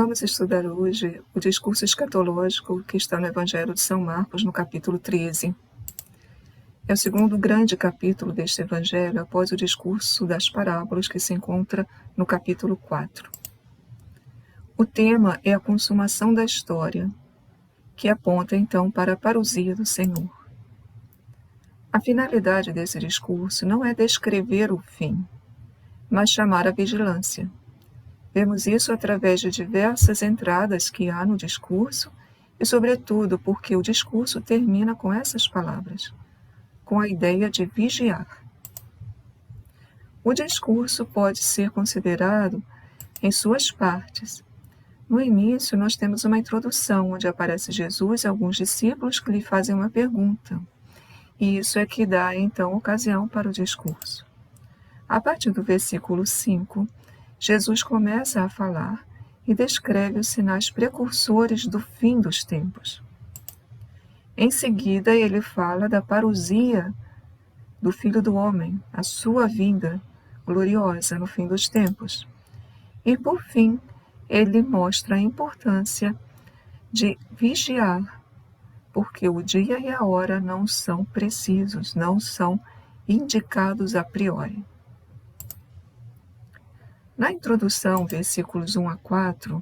Vamos estudar hoje o discurso escatológico que está no Evangelho de São Marcos, no capítulo 13. É o segundo grande capítulo deste Evangelho, após o discurso das parábolas que se encontra no capítulo 4. O tema é a consumação da história, que aponta então para a parousia do Senhor. A finalidade desse discurso não é descrever o fim, mas chamar a vigilância. Vemos isso através de diversas entradas que há no discurso e, sobretudo, porque o discurso termina com essas palavras, com a ideia de vigiar. O discurso pode ser considerado em suas partes. No início, nós temos uma introdução, onde aparece Jesus e alguns discípulos que lhe fazem uma pergunta. E isso é que dá, então, ocasião para o discurso. A partir do versículo 5, Jesus começa a falar e descreve os sinais precursores do fim dos tempos. Em seguida, ele fala da parousia do Filho do Homem, a sua vinda gloriosa no fim dos tempos. E, por fim, ele mostra a importância de vigiar, porque o dia e a hora não são precisos, não são indicados a priori. Na introdução, versículos 1 a 4,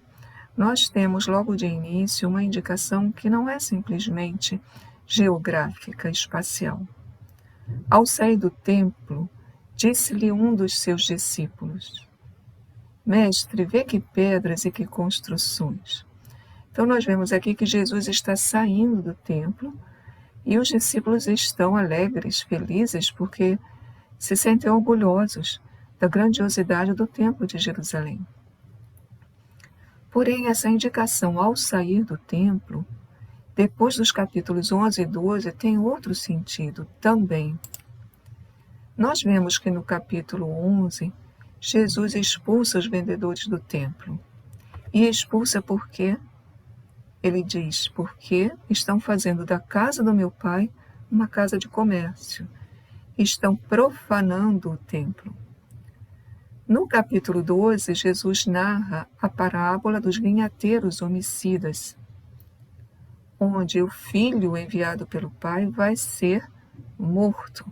nós temos logo de início uma indicação que não é simplesmente geográfica, espacial. Ao sair do templo, disse-lhe um dos seus discípulos: Mestre, vê que pedras e que construções. Então nós vemos aqui que Jesus está saindo do templo e os discípulos estão alegres, felizes, porque se sentem orgulhosos da grandiosidade do templo de Jerusalém. Porém, essa indicação ao sair do templo, depois dos capítulos 11 e 12, tem outro sentido também. Nós vemos que no capítulo 11, Jesus expulsa os vendedores do templo. E expulsa por quê? Ele diz, porque estão fazendo da casa do meu pai uma casa de comércio. Estão profanando o templo. No capítulo 12, Jesus narra a parábola dos vinhateiros homicidas, onde o filho enviado pelo pai vai ser morto.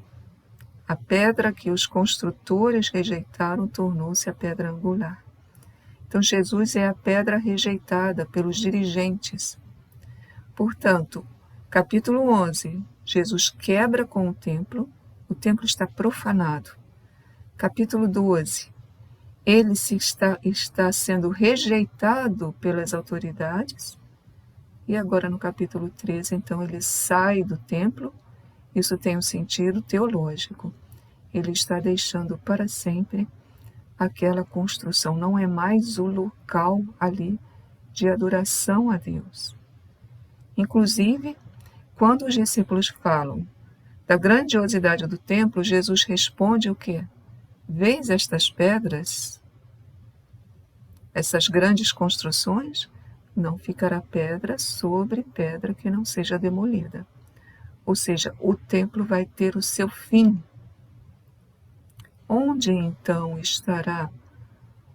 A pedra que os construtores rejeitaram tornou-se a pedra angular. Então, Jesus é a pedra rejeitada pelos dirigentes. Portanto, capítulo 11, Jesus quebra com o templo está profanado. Capítulo 12, ele está sendo rejeitado pelas autoridades. E agora no capítulo 13, então, ele sai do templo. Isso tem um sentido teológico. Ele está deixando para sempre aquela construção. Não é mais o local ali de adoração a Deus. Inclusive, quando os discípulos falam da grandiosidade do templo, Jesus responde o quê? Vês estas pedras? Essas grandes construções? Não ficará pedra sobre pedra que não seja demolida. Ou seja, o templo vai ter o seu fim. Onde então estará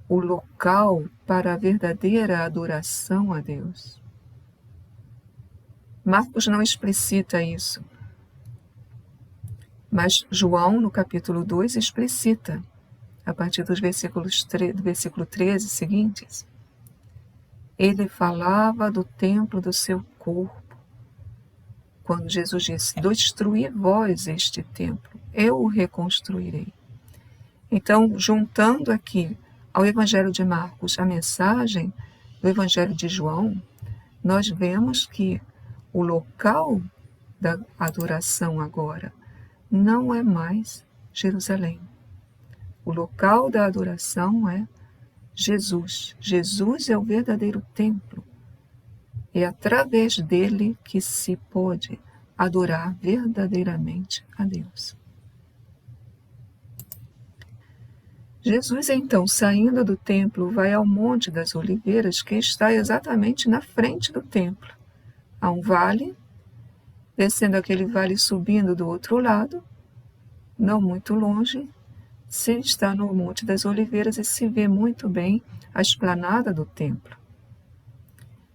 o local para a verdadeira adoração a Deus? Marcos não explicita isso, mas João, no capítulo 2, explicita, a partir dos do versículo 13 seguintes. Ele falava do templo do seu corpo, quando Jesus disse, destruí vós este templo, eu o reconstruirei. Então, juntando aqui ao Evangelho de Marcos a mensagem do Evangelho de João, nós vemos que o local da adoração agora não é mais Jerusalém. O local da adoração é Jesus. Jesus é o verdadeiro templo. É através dele que se pode adorar verdadeiramente a Deus. Jesus, então, saindo do templo, vai ao Monte das Oliveiras, que está exatamente na frente do templo. Há um vale, descendo aquele vale, subindo do outro lado, não muito longe, se está no Monte das Oliveiras e se vê muito bem a esplanada do templo.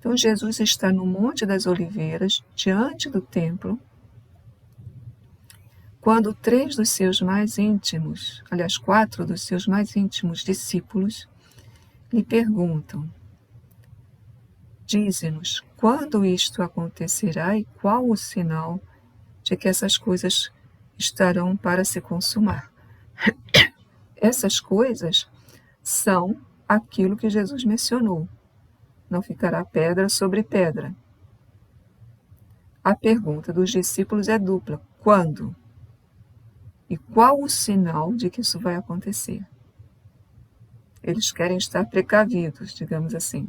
Então, Jesus está no Monte das Oliveiras, diante do templo, quando 3 dos seus mais íntimos, aliás, 4 dos seus mais íntimos discípulos, lhe perguntam: dize-nos, quando isto acontecerá e qual o sinal de que essas coisas estarão para se consumar? Essas coisas são aquilo que Jesus mencionou. Não ficará pedra sobre pedra. A pergunta dos discípulos é dupla: quando? E qual o sinal de que isso vai acontecer? Eles querem estar precavidos, digamos assim.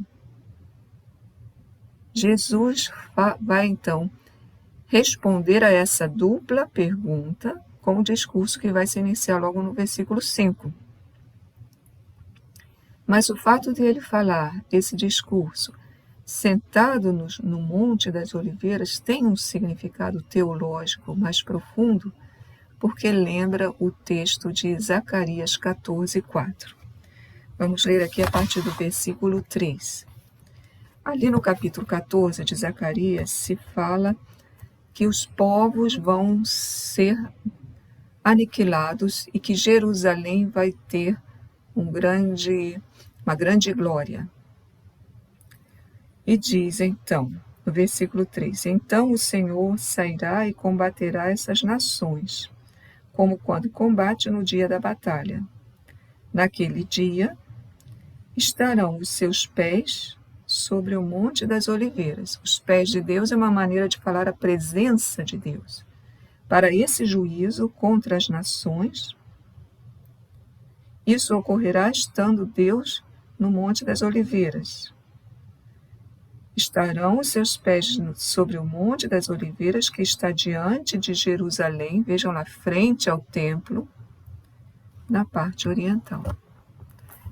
Jesus vai, então, responder a essa dupla pergunta com o discurso que vai se iniciar logo no versículo 5. Mas o fato de ele falar esse discurso sentado no Monte das Oliveiras tem um significado teológico mais profundo, porque lembra o texto de Zacarias 14:4. Vamos ler aqui a partir do versículo 3. Ali no capítulo 14 de Zacarias se fala que os povos vão ser aniquilados e que Jerusalém vai ter uma grande glória. E diz então, no versículo 3, então o Senhor sairá e combaterá essas nações, como quando combate no dia da batalha. Naquele dia estarão os seus pés sobre o Monte das Oliveiras. Os pés de Deus é uma maneira de falar a presença de Deus. Para esse juízo contra as nações, isso ocorrerá estando Deus no Monte das Oliveiras. Estarão os seus pés sobre o Monte das Oliveiras, que está diante de Jerusalém, vejam lá, frente ao templo, na parte oriental.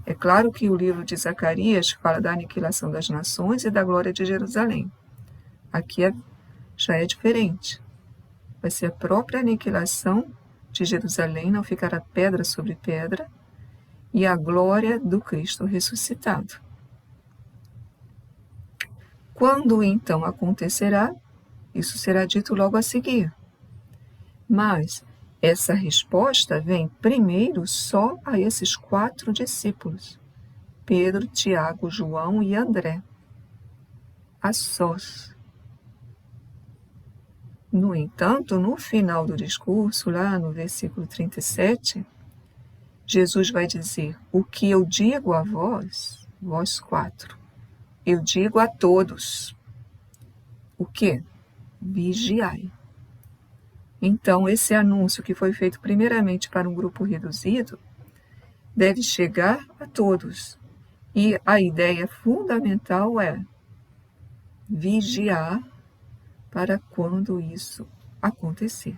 É claro que o livro de Zacarias fala da aniquilação das nações e da glória de Jerusalém. Aqui já é diferente. Vai ser a própria aniquilação de Jerusalém, não ficará pedra sobre pedra, e a glória do Cristo ressuscitado. Quando então acontecerá, isso será dito logo a seguir. Mas essa resposta vem primeiro só a esses 4 discípulos, Pedro, Tiago, João e André, a sós. No entanto, no final do discurso, lá no versículo 37, Jesus vai dizer: o que eu digo a vós, vós 4, eu digo a todos. O quê? Vigiai. Então, esse anúncio que foi feito primeiramente para um grupo reduzido deve chegar a todos. E a ideia fundamental é vigiar para quando isso acontecer.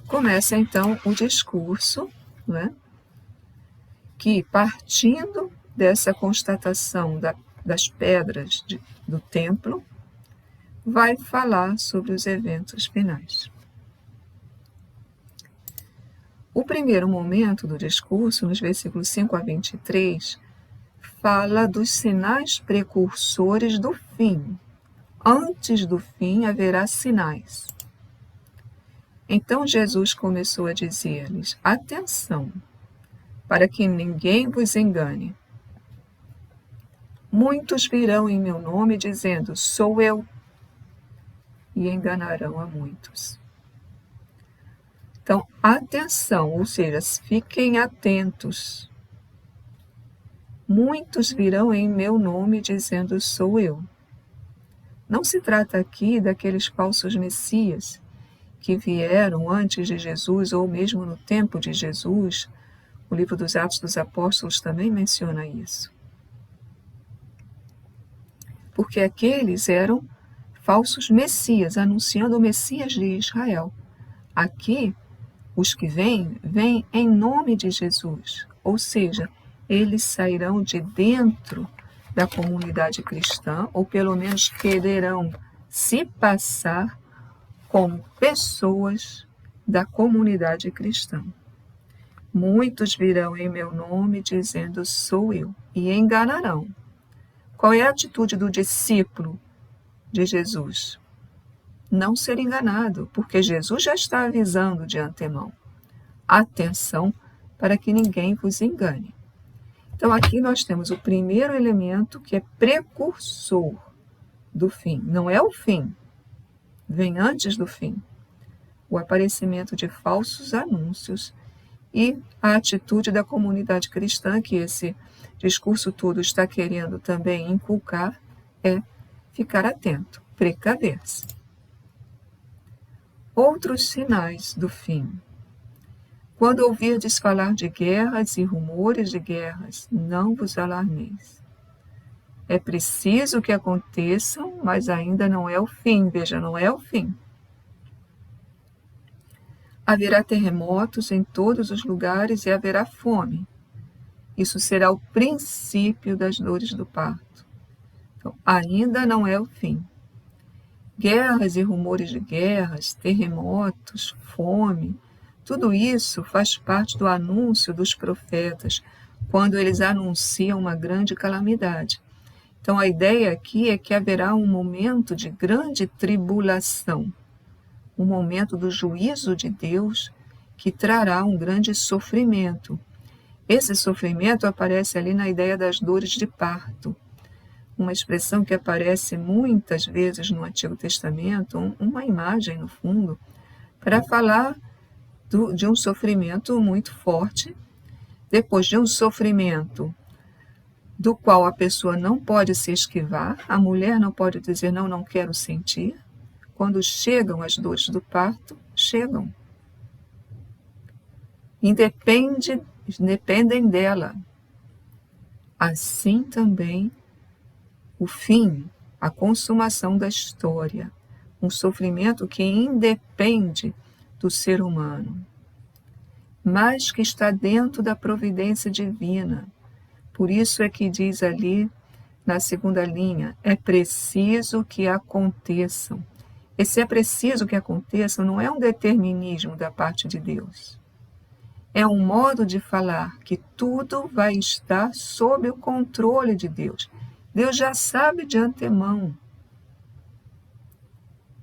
Começa então o discurso, né, que, partindo dessa constatação das pedras do templo, vai falar sobre os eventos finais. O primeiro momento do discurso, nos versículos 5 a 23, fala dos sinais precursores do fim. Antes do fim haverá sinais. Então Jesus começou a dizer-lhes: atenção, para que ninguém vos engane. Muitos virão em meu nome dizendo: sou eu, e enganarão a muitos. Então, atenção, ou seja, fiquem atentos. Muitos virão em meu nome dizendo: sou eu. Não se trata aqui daqueles falsos messias que vieram antes de Jesus ou mesmo no tempo de Jesus. O livro dos Atos dos Apóstolos também menciona isso. Porque aqueles eram falsos messias, anunciando o Messias de Israel. Aqui, os que vêm em nome de Jesus, ou seja, eles sairão de dentro da comunidade cristã, ou pelo menos quererão se passar como pessoas da comunidade cristã. Muitos virão em meu nome dizendo: sou eu, e enganarão Qual é a atitude do discípulo de Jesus? Não ser enganado, porque Jesus já está avisando de antemão. Atenção para que ninguém vos engane. Então aqui nós temos o primeiro elemento que é precursor do fim. Não é o fim, vem antes do fim. O aparecimento de falsos anúncios e a atitude da comunidade cristã, que esse discurso todo está querendo também inculcar, é ficar atento, precaver-se. Outros sinais do fim. Quando ouvirdes falar de guerras e rumores de guerras, não vos alarmeis. É preciso que aconteçam, mas ainda não é o fim. Veja, não é o fim. Haverá terremotos em todos os lugares e haverá fome. Isso será o princípio das dores do parto. Então, ainda não é o fim. Guerras e rumores de guerras, terremotos, fome, tudo isso faz parte do anúncio dos profetas, quando eles anunciam uma grande calamidade. Então, a ideia aqui é que haverá um momento de grande tribulação, um momento do juízo de Deus que trará um grande sofrimento. Esse sofrimento aparece ali na ideia das dores de parto, uma expressão que aparece muitas vezes no Antigo Testamento, uma imagem no fundo, para falar de um sofrimento muito forte, depois de um sofrimento do qual a pessoa não pode se esquivar, a mulher não pode dizer não quero sentir. Quando chegam as dores do parto, chegam. Dependem dela. Assim também o fim, a consumação da história, um sofrimento que independe do ser humano, mas que está dentro da providência divina. Por isso é que diz ali, na segunda linha, é preciso que aconteçam. Esse é preciso que aconteçam não é um determinismo da parte de Deus. É um modo de falar que tudo vai estar sob o controle de Deus. Deus já sabe de antemão.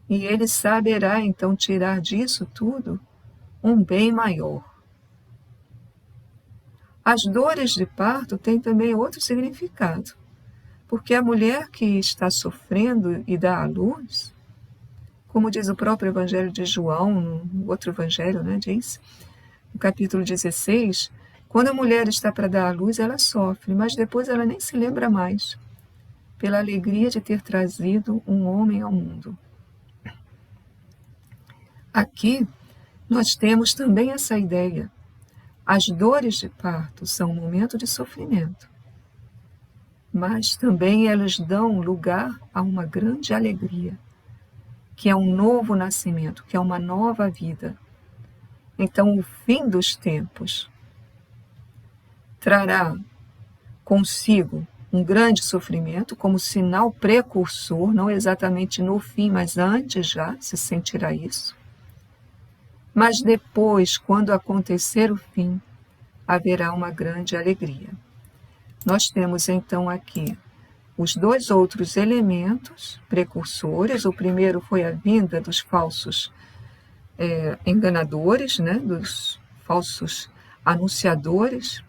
E Ele saberá, então, tirar disso tudo um bem maior. As dores de parto têm também outro significado, porque a mulher que está sofrendo e dá à luz, como diz o próprio Evangelho de João, no outro Evangelho, diz, no capítulo 16, quando a mulher está para dar à luz, ela sofre, mas depois ela nem se lembra mais, pela alegria de ter trazido um homem ao mundo. Aqui, nós temos também essa ideia. As dores de parto são um momento de sofrimento, mas também elas dão lugar a uma grande alegria, que é um novo nascimento, que é uma nova vida. Então, o fim dos tempos trará consigo um grande sofrimento, como sinal precursor, não exatamente no fim, mas antes já se sentirá isso. Mas depois, quando acontecer o fim, haverá uma grande alegria. Nós temos então aqui os dois outros elementos precursores. O primeiro foi a vinda dos falsos enganadores, dos falsos anunciadores.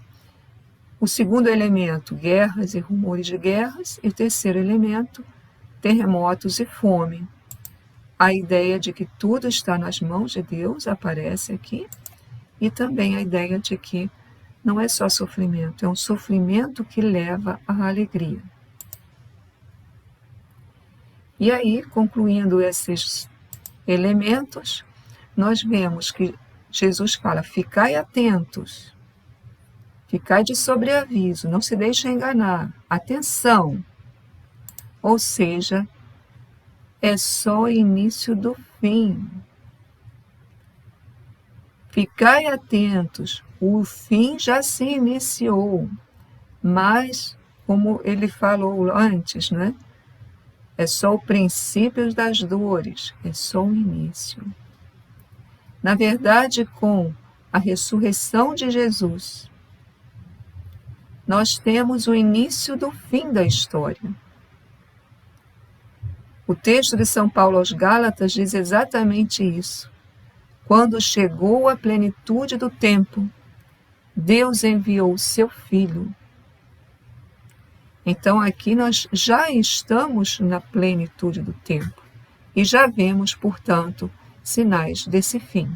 O segundo elemento, guerras e rumores de guerras. E o terceiro elemento, terremotos e fome. A ideia de que tudo está nas mãos de Deus aparece aqui, e também a ideia de que não é só sofrimento, é um sofrimento que leva à alegria. E aí, concluindo esses elementos, nós vemos que Jesus fala, ficai atentos, ficai de sobreaviso, não se deixem enganar, atenção. Ou seja, é só o início do fim. Ficai atentos, o fim já se iniciou, mas, como ele falou antes, é só o princípio das dores, é só o início. Na verdade, com a ressurreição de Jesus, nós temos o início do fim da história. O texto de São Paulo aos Gálatas diz exatamente isso. Quando chegou a plenitude do tempo, Deus enviou o seu Filho. Então aqui nós já estamos na plenitude do tempo e já vemos, portanto, sinais desse fim.